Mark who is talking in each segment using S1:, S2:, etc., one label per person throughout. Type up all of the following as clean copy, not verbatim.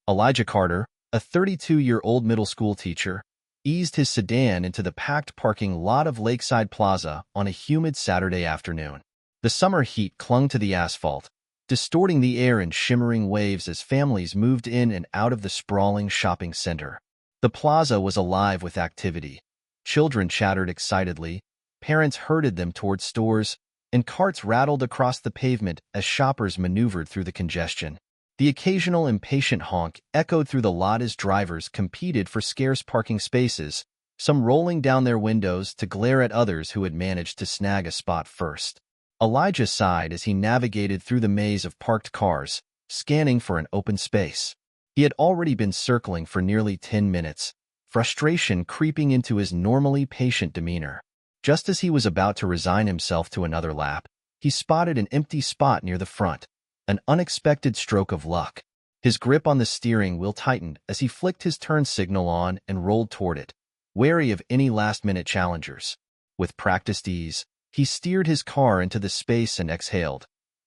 S1: Elijah Carter, a 32-year-old middle school teacher, eased his sedan into the packed parking lot of Lakeside Plaza on a humid Saturday afternoon. The summer heat clung to the asphalt, distorting the air in shimmering waves as families moved in and out of the sprawling shopping center. The plaza was alive with activity. Children chattered excitedly, parents herded them toward stores, and carts rattled across the pavement as shoppers maneuvered through the congestion. The occasional impatient honk echoed through the lot as drivers competed for scarce parking spaces, some rolling down their windows to glare at others who had managed to snag a spot first. Elijah sighed as he navigated through the maze of parked cars, scanning for an open space. He had already been circling for nearly 10 minutes, frustration creeping into his normally patient demeanor. Just as he was about to resign himself to another lap, he spotted an empty spot near the front. An unexpected stroke of luck. His grip on the steering wheel tightened as he flicked his turn signal on and rolled toward it, wary of any last-minute challengers. With practiced ease, he steered his car into the space and exhaled,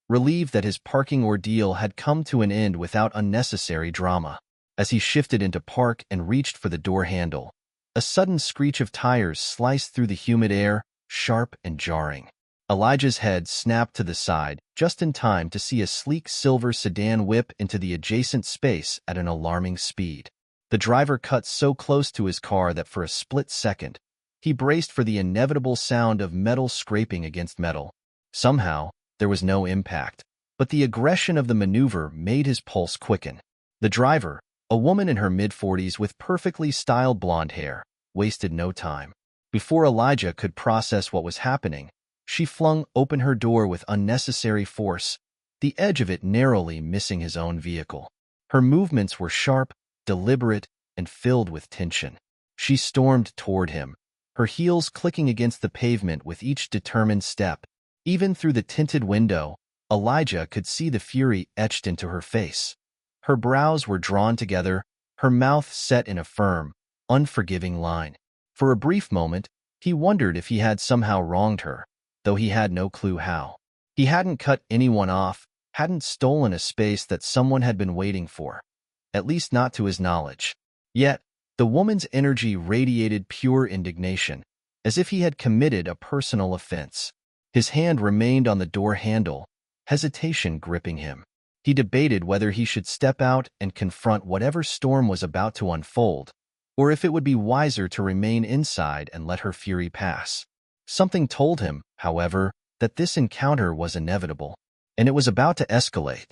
S1: relieved that his parking ordeal had come to an end without unnecessary drama. As he shifted into park and reached for the door handle, a sudden screech of tires sliced through the humid air, sharp and jarring. Elijah's head snapped to the side, just in time to see a sleek silver sedan whip into the adjacent space at an alarming speed. The driver cut so close to his car that for a split second, he braced for the inevitable sound of metal scraping against metal. Somehow, there was no impact, but the aggression of the maneuver made his pulse quicken. The driver, a woman in her mid-40s with perfectly styled blonde hair, wasted no time. Before Elijah could process what was happening, she flung open her door with unnecessary force, the edge of it narrowly missing his own vehicle. Her movements were sharp, deliberate, and filled with tension. She stormed toward him, her heels clicking against the pavement with each determined step. Even through the tinted window, Elijah could see the fury etched into her face. Her brows were drawn together, her mouth set in a firm, unforgiving line. For a brief moment, he wondered if he had somehow wronged her, though he had no clue how. He hadn't cut anyone off, hadn't stolen a space that someone had been waiting for, at least not to his knowledge. Yet, the woman's energy radiated pure indignation, as if he had committed a personal offense. His hand remained on the door handle, hesitation gripping him. He debated whether he should step out and confront whatever storm was about to unfold, or if it would be wiser to remain inside and let her fury pass. Something told him, however, that this encounter was inevitable, and it was about to escalate.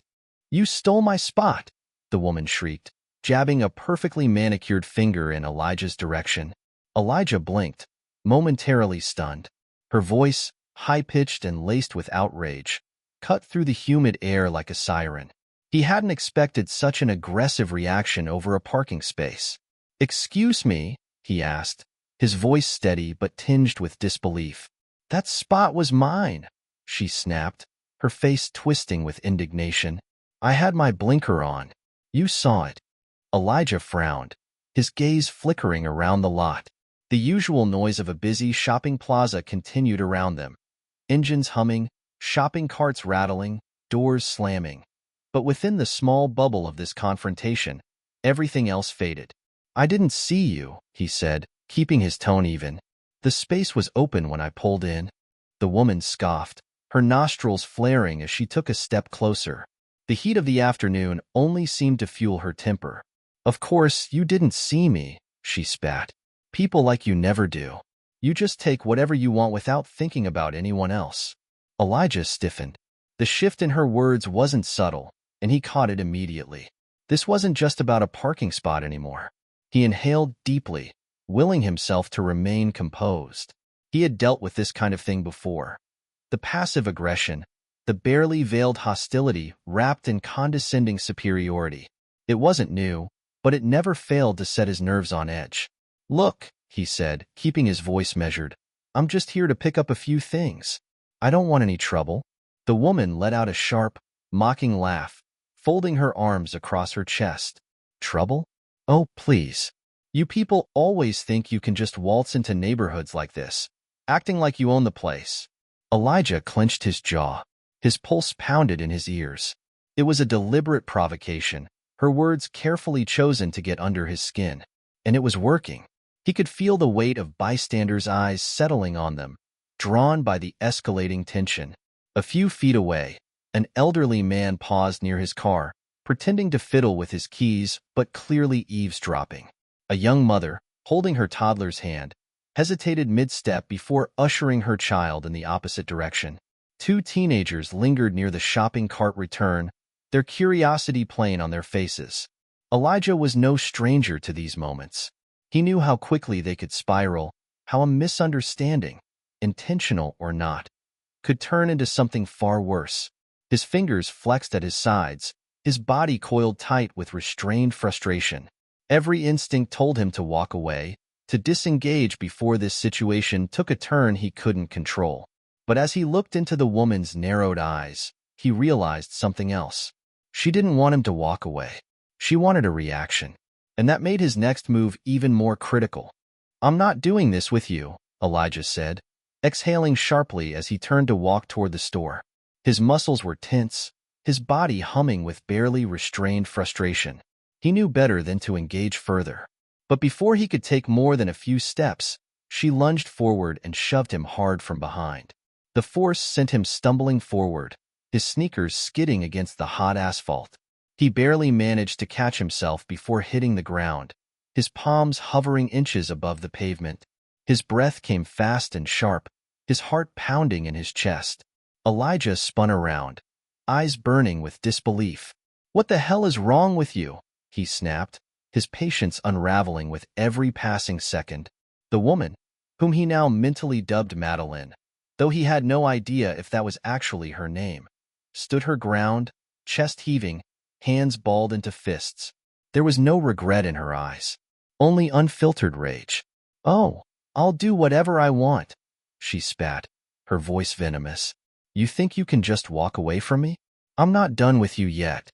S1: "You stole my spot," the woman shrieked, jabbing a perfectly manicured finger in Elijah's direction. Elijah blinked, momentarily stunned. Her voice, high-pitched and laced with outrage, cut through the humid air like a siren. He hadn't expected such an aggressive reaction over a parking space. "Excuse me," he asked, his voice steady but tinged with disbelief. "That spot was mine," she snapped, her face twisting with indignation. "I had my blinker on. You saw it." Elijah frowned, his gaze flickering around the lot. The usual noise of a busy shopping plaza continued around them. Engines humming, shopping carts rattling, doors slamming. But within the small bubble of this confrontation, everything else faded. "I didn't see you," he said, keeping his tone even. "The space was open when I pulled in." The woman scoffed, her nostrils flaring as she took a step closer. The heat of the afternoon only seemed to fuel her temper. "Of course, you didn't see me," she spat. "People like you never do. You just take whatever you want without thinking about anyone else." Elijah stiffened. The shift in her words wasn't subtle, and he caught it immediately. This wasn't just about a parking spot anymore. He inhaled deeply, willing himself to remain composed. He had dealt with this kind of thing before. The passive aggression, the barely veiled hostility wrapped in condescending superiority. It wasn't new, but it never failed to set his nerves on edge. "Look," he said, keeping his voice measured, "I'm just here to pick up a few things. I don't want any trouble." The woman let out a sharp, mocking laugh, folding her arms across her chest. "Trouble? Oh, please. You people always think you can just waltz into neighborhoods like this, acting like you own the place." Elijah clenched his jaw. His pulse pounded in his ears. It was a deliberate provocation, her words carefully chosen to get under his skin. And it was working. He could feel the weight of bystanders' eyes settling on them, drawn by the escalating tension. A few feet away, an elderly man paused near his car, pretending to fiddle with his keys but clearly eavesdropping. A young mother, holding her toddler's hand, hesitated mid-step before ushering her child in the opposite direction. Two teenagers lingered near the shopping cart return, their curiosity plain on their faces. Elijah was no stranger to these moments. He knew how quickly they could spiral, how a misunderstanding, intentional or not, could turn into something far worse. His fingers flexed at his sides, his body coiled tight with restrained frustration. Every instinct told him to walk away, to disengage before this situation took a turn he couldn't control. But as he looked into the woman's narrowed eyes, he realized something else. She didn't want him to walk away. She wanted a reaction. And that made his next move even more critical. "I'm not doing this with you," Elijah said, exhaling sharply as he turned to walk toward the store. His muscles were tense, his body humming with barely restrained frustration. He knew better than to engage further. But before he could take more than a few steps, she lunged forward and shoved him hard from behind. The force sent him stumbling forward, his sneakers skidding against the hot asphalt. He barely managed to catch himself before hitting the ground, his palms hovering inches above the pavement. His breath came fast and sharp, his heart pounding in his chest. Elijah spun around, eyes burning with disbelief. "What the hell is wrong with you?" he snapped, his patience unraveling with every passing second. The woman, whom he now mentally dubbed Madeline, though he had no idea if that was actually her name, stood her ground, chest heaving, hands balled into fists. There was no regret in her eyes, only unfiltered rage. "Oh, I'll do whatever I want," she spat, her voice venomous. "You think you can just walk away from me? I'm not done with you yet."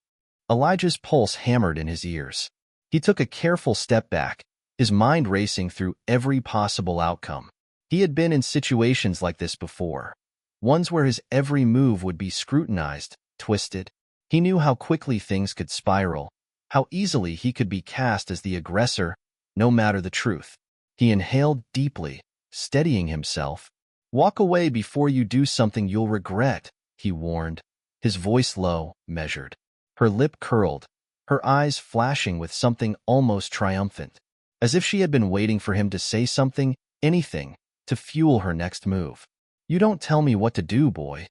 S1: Elijah's pulse hammered in his ears. He took a careful step back, his mind racing through every possible outcome. He had been in situations like this before, ones where his every move would be scrutinized, twisted. He knew how quickly things could spiral, how easily he could be cast as the aggressor, no matter the truth. He inhaled deeply, steadying himself. "Walk away before you do something you'll regret," he warned, his voice low, measured. Her lip curled, her eyes flashing with something almost triumphant, as if she had been waiting for him to say something, anything, to fuel her next move. "You don't tell me what to do, boy."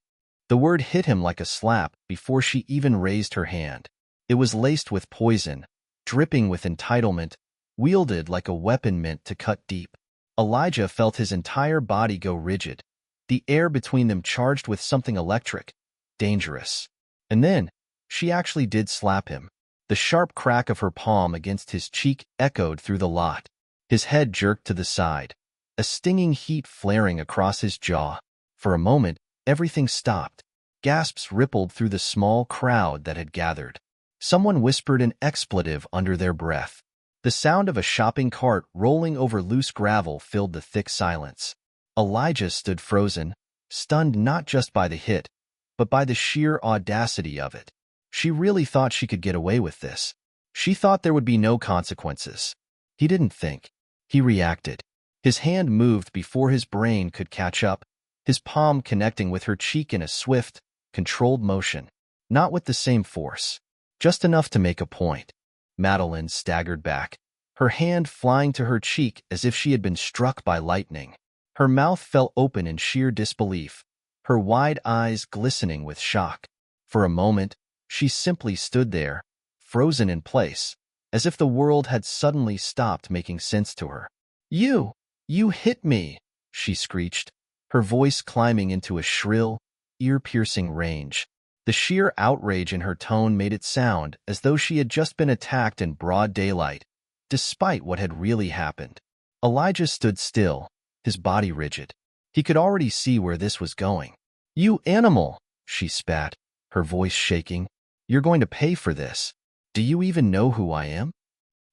S1: The word hit him like a slap before she even raised her hand. It was laced with poison, dripping with entitlement, wielded like a weapon meant to cut deep. Elijah felt his entire body go rigid, the air between them charged with something electric, dangerous. And then, she actually did slap him. The sharp crack of her palm against his cheek echoed through the lot. His head jerked to the side, a stinging heat flaring across his jaw. For a moment, everything stopped. Gasps rippled through the small crowd that had gathered. Someone whispered an expletive under their breath. The sound of a shopping cart rolling over loose gravel filled the thick silence. Elijah stood frozen, stunned not just by the hit, but by the sheer audacity of it. She really thought she could get away with this. She thought there would be no consequences. He didn't think. He reacted. His hand moved before his brain could catch up, his palm connecting with her cheek in a swift, controlled motion. Not with the same force, just enough to make a point. Madeline staggered back, her hand flying to her cheek as if she had been struck by lightning. Her mouth fell open in sheer disbelief, her wide eyes glistening with shock. For a moment, she simply stood there, frozen in place, as if the world had suddenly stopped making sense to her. You hit me," she screeched, her voice climbing into a shrill, ear-piercing range. The sheer outrage in her tone made it sound as though she had just been attacked in broad daylight, despite what had really happened. Elijah stood still, his body rigid. He could already see where this was going. "You animal," she spat, her voice shaking. "You're going to pay for this. Do you even know who I am?"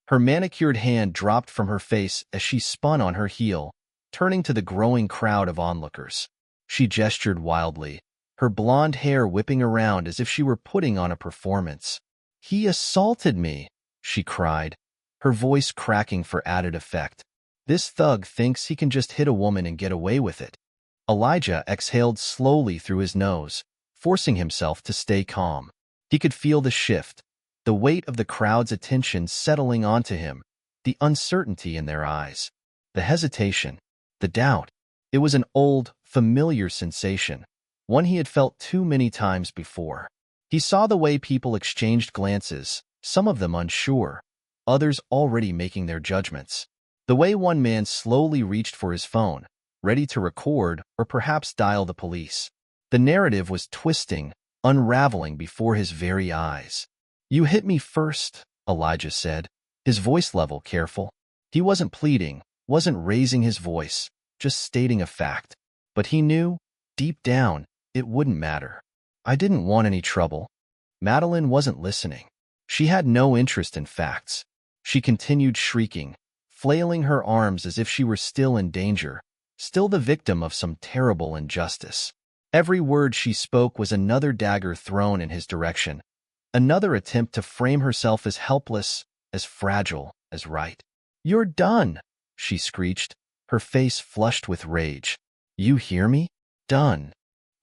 S1: Her manicured hand dropped from her face as she spun on her heel, turning to the growing crowd of onlookers. She gestured wildly, her blonde hair whipping around as if she were putting on a performance. He assaulted me, she cried, her voice cracking for added effect. This thug thinks he can just hit a woman and get away with it. Elijah exhaled slowly through his nose, forcing himself to stay calm. He could feel the shift, the weight of the crowd's attention settling onto him, the uncertainty in their eyes, the hesitation, the doubt. It was an old, familiar sensation, one he had felt too many times before. He saw the way people exchanged glances, some of them unsure, others already making their judgments. The way one man slowly reached for his phone, ready to record or perhaps dial the police. The narrative was twisting, unraveling before his very eyes. You hit me first, Elijah said, his voice level careful. He wasn't pleading, wasn't raising his voice, just stating a fact. But he knew, deep down, it wouldn't matter. I didn't want any trouble. Madeline wasn't listening. She had no interest in facts. She continued shrieking, flailing her arms as if she were still in danger, still the victim of some terrible injustice. Every word she spoke was another dagger thrown in his direction, another attempt to frame herself as helpless, as fragile, as right. "You're done," she screeched, her face flushed with rage. "You hear me? Done."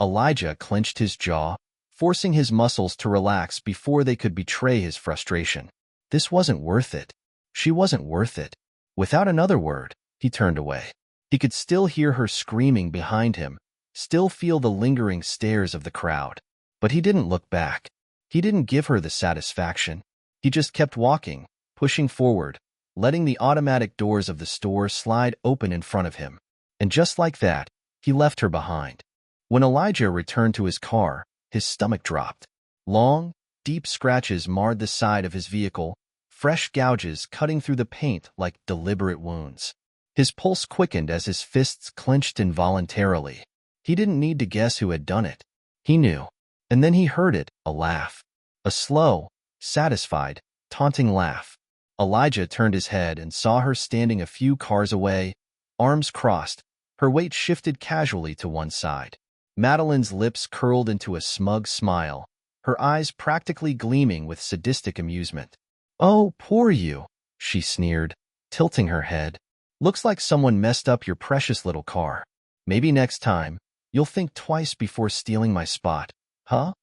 S1: Elijah clenched his jaw, forcing his muscles to relax before they could betray his frustration. This wasn't worth it. She wasn't worth it. Without another word, he turned away. He could still hear her screaming behind him, still feel the lingering stares of the crowd. But he didn't look back. He didn't give her the satisfaction. He just kept walking, pushing forward, letting the automatic doors of the store slide open in front of him. And just like that, he left her behind. When Elijah returned to his car, his stomach dropped. Long, deep scratches marred the side of his vehicle, fresh gouges cutting through the paint like deliberate wounds. His pulse quickened as his fists clenched involuntarily. He didn't need to guess who had done it. He knew. And then he heard it, a laugh. A slow, satisfied, taunting laugh. Elijah turned his head and saw her standing a few cars away, arms crossed, her weight shifted casually to one side. Madeline's lips curled into a smug smile, her eyes practically gleaming with sadistic amusement. "Oh, poor you," she sneered, tilting her head. "Looks like someone messed up your precious little car. Maybe next time, you'll think twice before stealing my spot, huh?"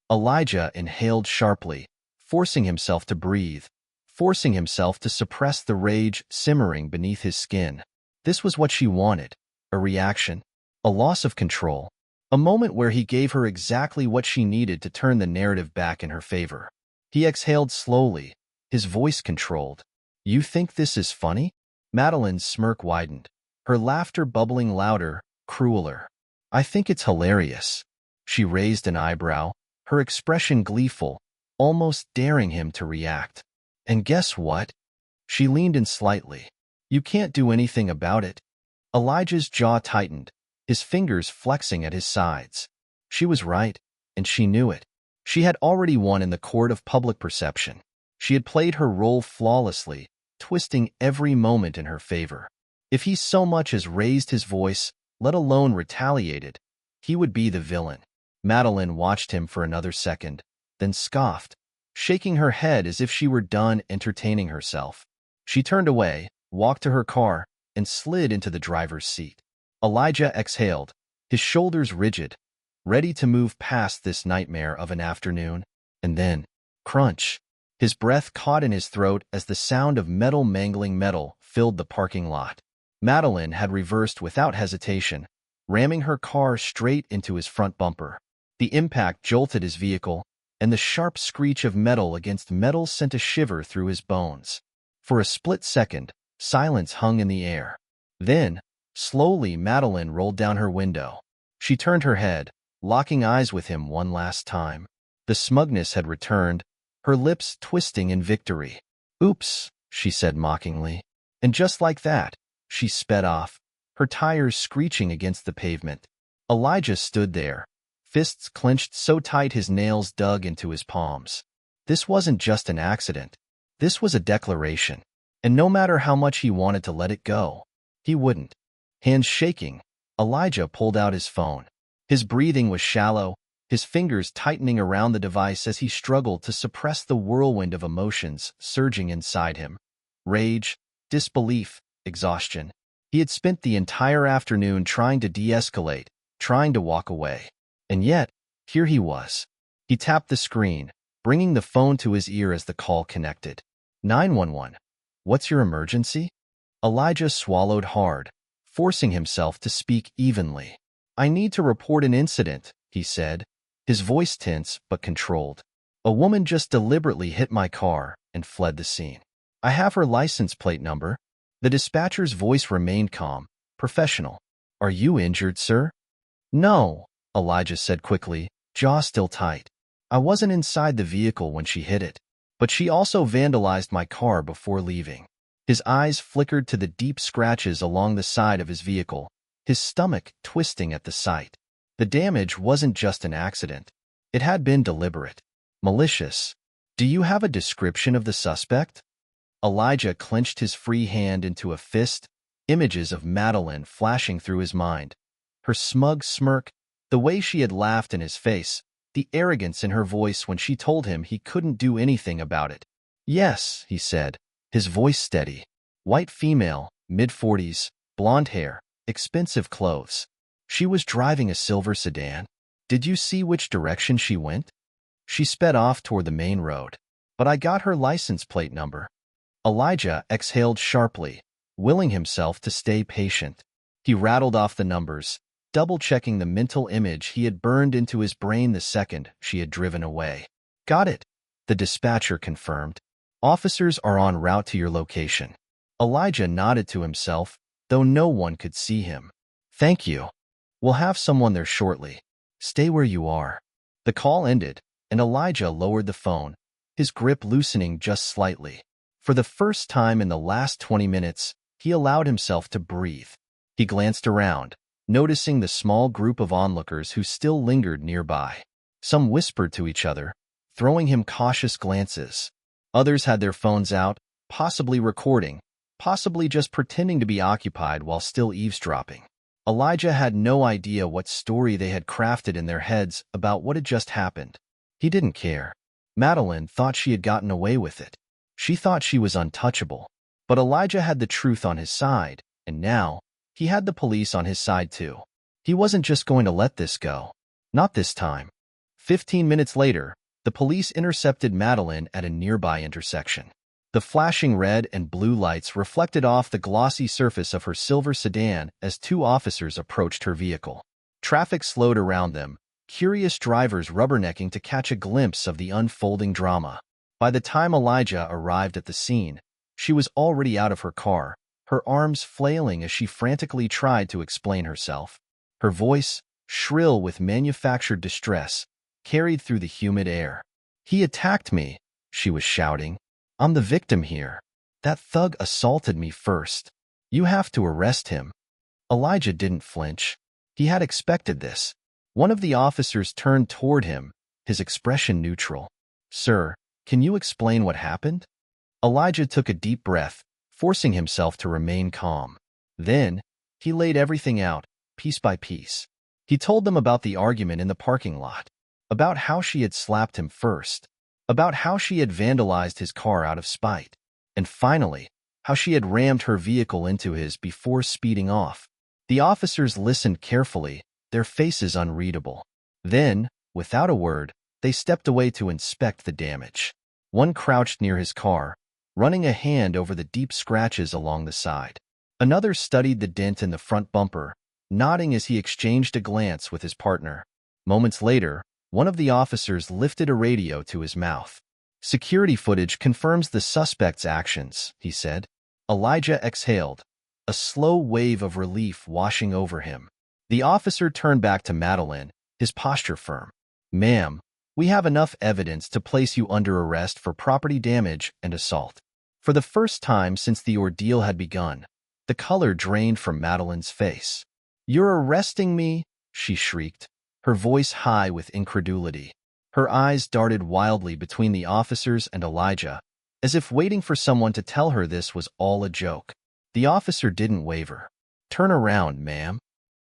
S1: Elijah inhaled sharply, forcing himself to breathe, forcing himself to suppress the rage simmering beneath his skin. This was what she wanted, a reaction, a loss of control, a moment where he gave her exactly what she needed to turn the narrative back in her favor. He exhaled slowly, his voice controlled. "You think this is funny?" Madeline's smirk widened, her laughter bubbling louder, crueler. "I think it's hilarious." She raised an eyebrow, her expression gleeful, almost daring him to react. "And guess what?" She leaned in slightly. "You can't do anything about it." Elijah's jaw tightened, his fingers flexing at his sides. She was right, and she knew it. She had already won in the court of public perception. She had played her role flawlessly, twisting every moment in her favor. If he so much as raised his voice, let alone retaliated, he would be the villain. Madeline watched him for another second, then scoffed, shaking her head as if she were done entertaining herself. She turned away, walked to her car, and slid into the driver's seat. Elijah exhaled, his shoulders rigid, ready to move past this nightmare of an afternoon, and then, crunch. His breath caught in his throat as the sound of metal mangling metal filled the parking lot. Madeline had reversed without hesitation, ramming her car straight into his front bumper. The impact jolted his vehicle, and the sharp screech of metal against metal sent a shiver through his bones. For a split second, silence hung in the air. Then, slowly, Madeline rolled down her window. She turned her head, locking eyes with him one last time. The smugness had returned, her lips twisting in victory. "Oops," she said mockingly. And just like that, she sped off, her tires screeching against the pavement. Elijah stood there, fists clenched so tight his nails dug into his palms. This wasn't just an accident. This was a declaration. And no matter how much he wanted to let it go, he wouldn't. Hands shaking, Elijah pulled out his phone. His breathing was shallow, his fingers tightening around the device as he struggled to suppress the whirlwind of emotions surging inside him. Rage, disbelief, exhaustion. He had spent the entire afternoon trying to de-escalate, trying to walk away. And yet, here he was. He tapped the screen, bringing the phone to his ear as the call connected. 911. What's your emergency? Elijah swallowed hard, forcing himself to speak evenly. I need to report an incident, he said, his voice tense but controlled. A woman just deliberately hit my car and fled the scene. I have her license plate number. The dispatcher's voice remained calm, professional. Are you injured, sir? No, Elijah said quickly, jaw still tight. I wasn't inside the vehicle when she hit it, but she also vandalized my car before leaving. His eyes flickered to the deep scratches along the side of his vehicle, his stomach twisting at the sight. The damage wasn't just an accident. It had been deliberate, malicious. Do you have a description of the suspect? Elijah clenched his free hand into a fist, images of Madeline flashing through his mind. Her smug smirk, the way she had laughed in his face, the arrogance in her voice when she told him he couldn't do anything about it. Yes, he said, his voice steady. White female, mid-40s, blonde hair, expensive clothes. She was driving a silver sedan. Did you see which direction she went? She sped off toward the main road. But I got her license plate number. Elijah exhaled sharply, willing himself to stay patient. He rattled off the numbers, double-checking the mental image he had burned into his brain the second she had driven away. Got it, the dispatcher confirmed. Officers are en route to your location. Elijah nodded to himself, though no one could see him. Thank you. We'll have someone there shortly. Stay where you are. The call ended, and Elijah lowered the phone, his grip loosening just slightly. For the first time in the last 20 minutes, he allowed himself to breathe. He glanced around, noticing the small group of onlookers who still lingered nearby. Some whispered to each other, throwing him cautious glances. Others had their phones out, possibly recording, possibly just pretending to be occupied while still eavesdropping. Elijah had no idea what story they had crafted in their heads about what had just happened. He didn't care. Madeline thought she had gotten away with it. She thought she was untouchable. But Elijah had the truth on his side, and now, he had the police on his side too. He wasn't just going to let this go. Not this time. 15 minutes later, the police intercepted Madeline at a nearby intersection. The flashing red and blue lights reflected off the glossy surface of her silver sedan as two officers approached her vehicle. Traffic slowed around them, curious drivers rubbernecking to catch a glimpse of the unfolding drama. By the time Elijah arrived at the scene, she was already out of her car, her arms flailing as she frantically tried to explain herself. Her voice, shrill with manufactured distress, carried through the humid air. He attacked me, she was shouting. I'm the victim here. That thug assaulted me first. You have to arrest him. Elijah didn't flinch. He had expected this. One of the officers turned toward him, his expression neutral. Sir, can you explain what happened? Elijah took a deep breath, forcing himself to remain calm. Then, he laid everything out, piece by piece. He told them about the argument in the parking lot, about how she had slapped him first, about how she had vandalized his car out of spite, and finally, how she had rammed her vehicle into his before speeding off. The officers listened carefully, their faces unreadable. Then, without a word, they stepped away to inspect the damage. One crouched near his car, running a hand over the deep scratches along the side. Another studied the dent in the front bumper, nodding as he exchanged a glance with his partner. Moments later, one of the officers lifted a radio to his mouth. Security footage confirms the suspect's actions, he said. Elijah exhaled, a slow wave of relief washing over him. The officer turned back to Madeline, his posture firm. Ma'am, we have enough evidence to place you under arrest for property damage and assault. For the first time since the ordeal had begun, the color drained from Madeline's face. You're arresting me? She shrieked, her voice high with incredulity. Her eyes darted wildly between the officers and Elijah, as if waiting for someone to tell her this was all a joke. The officer didn't waver. Turn around, ma'am.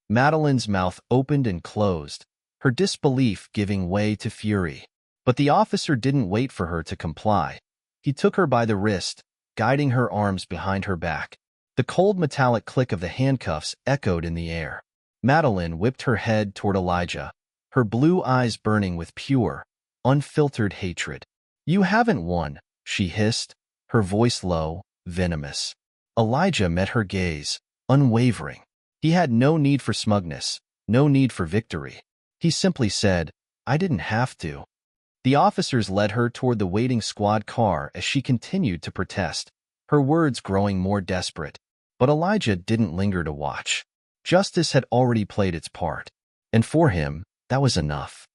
S1: Madeline's mouth opened and closed, her disbelief giving way to fury. But the officer didn't wait for her to comply. He took her by the wrist, guiding her arms behind her back. The cold metallic click of the handcuffs echoed in the air. Madeline whipped her head toward Elijah, her blue eyes burning with pure, unfiltered hatred. "You haven't won," she hissed, her voice low, venomous. Elijah met her gaze, unwavering. He had no need for smugness, no need for victory. He simply said, "I didn't have to." The officers led her toward the waiting squad car as she continued to protest, her words growing more desperate. But Elijah didn't linger to watch. Justice had already played its part, and for him, that was enough.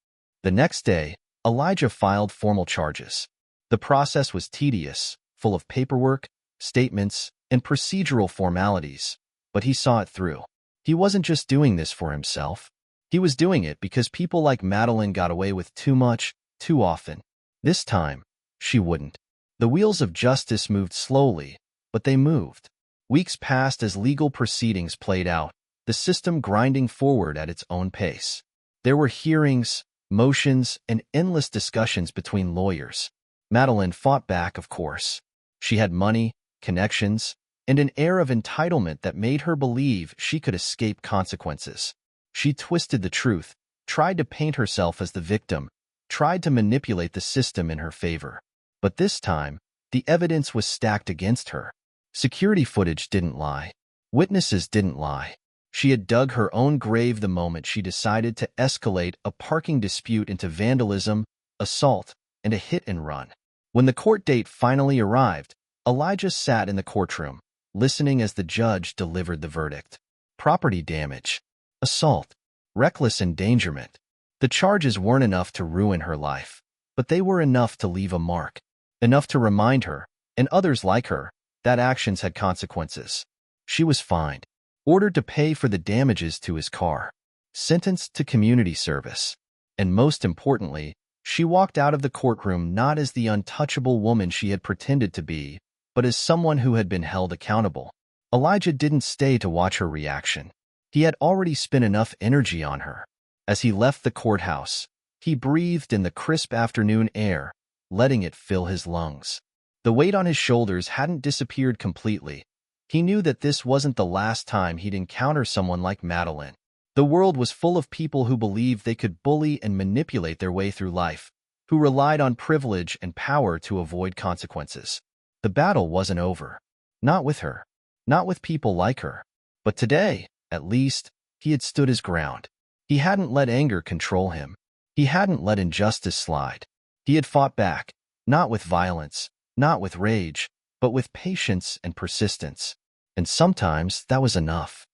S1: The next day, Elijah filed formal charges. The process was tedious, full of paperwork, statements, and procedural formalities, but he saw it through. He wasn't just doing this for himself. He was doing it because people like Madeline got away with too much, too often. This time, she wouldn't. The wheels of justice moved slowly, but they moved. Weeks passed as legal proceedings played out, the system grinding forward at its own pace. There were hearings, motions, and endless discussions between lawyers. Madeline fought back, of course. She had money, connections, and an air of entitlement that made her believe she could escape consequences. She twisted the truth, tried to paint herself as the victim, tried to manipulate the system in her favor. But this time, the evidence was stacked against her. Security footage didn't lie. Witnesses didn't lie. She had dug her own grave the moment she decided to escalate a parking dispute into vandalism, assault, and a hit-and-run. When the court date finally arrived, Elijah sat in the courtroom, listening as the judge delivered the verdict. Property damage, assault, reckless endangerment. The charges weren't enough to ruin her life, but they were enough to leave a mark, enough to remind her, and others like her, that actions had consequences. She was fined, ordered to pay for the damages to his car, sentenced to community service, and most importantly, she walked out of the courtroom not as the untouchable woman she had pretended to be, but as someone who had been held accountable. Elijah didn't stay to watch her reaction. He had already spent enough energy on her. As he left the courthouse, he breathed in the crisp afternoon air, letting it fill his lungs. The weight on his shoulders hadn't disappeared completely. He knew that this wasn't the last time he'd encounter someone like Madeline. The world was full of people who believed they could bully and manipulate their way through life, who relied on privilege and power to avoid consequences. The battle wasn't over. Not with her. Not with people like her. But today, at least, he had stood his ground. He hadn't let anger control him. He hadn't let injustice slide. He had fought back, not with violence, not with rage, but with patience and persistence. And sometimes that was enough.